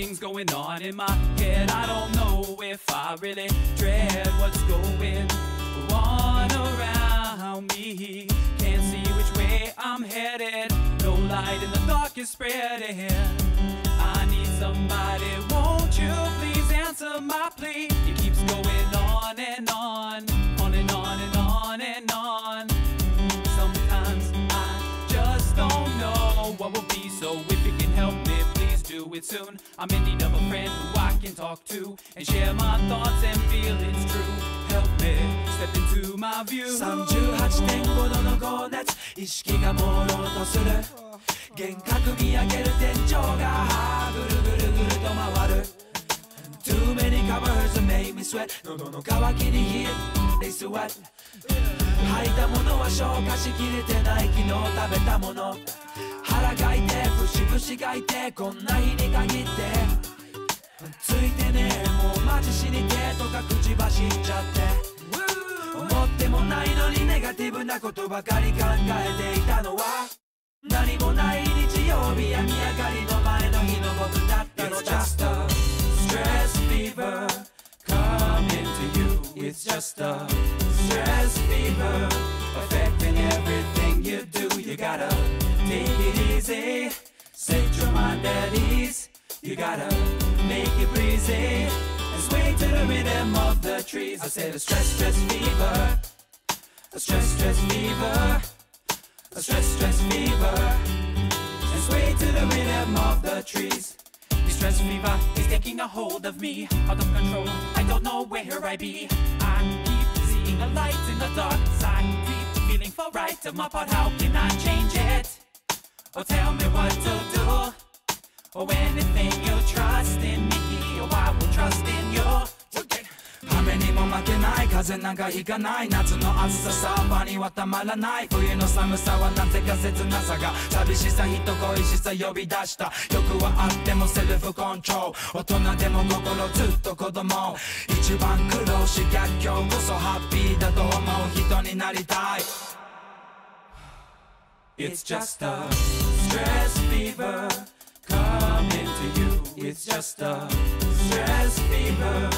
things going on in my head. I don't know if I really dread what's going on around me. Can't see which way I'm headed. No light in the dark is spreading. I need somebody, won't you please answer my plea? It keeps going on and on, on and on and on and on. Sometimes I just don't know what will be, so if you can help me, please do it soon. I'm in need of a friend who I can talk to and share my thoughts and feelings true. Help me step into my view. 38.5 度の高熱、意識が朦朧とする。幻覚見上げる天井がぐるぐるぐると回る。Too many covers that make me sweat. 喉の渇きに They sweat. 吐いたものは消化しきれてない。昨日食べたもの腹がいて節々がいて、こんな日に限ってついてね、もうマジ死にてとか口走っちゃって、思ってもないのにネガティブなことばかり考えていたのは、何もない日曜日病み上がりの前の日の僕だったのだ。 It's just a stress fever coming to you. It's just a stress fever affecting everything you do. You gotta take it easy, set your mind at ease. You gotta make it breezy and sway to the rhythm of the trees. I said a stress fever, a stress fever, a stress fever, and sway to the rhythm of the trees. The stress fever is taking a hold of me, out of control, I don't know where I be. I keep seeing a light in the dark side, keep feeling for right of my part. How can I change it? Oh, tell me what to do. Oh, anything you trust in me, oh, I will trust in you. 雨にも負けない、風邪なんかひかない。夏の暑さサーファーにはたまらない。冬の寒さはなぜか切なさが、寂しさ人恋しさ呼び出した。欲はあってもセルフコントロール、大人でも心ずっと子供。一番苦労し逆境こそハッピーだと思う人になりたい。 It's just a stress fever coming to you. It's just a stress fever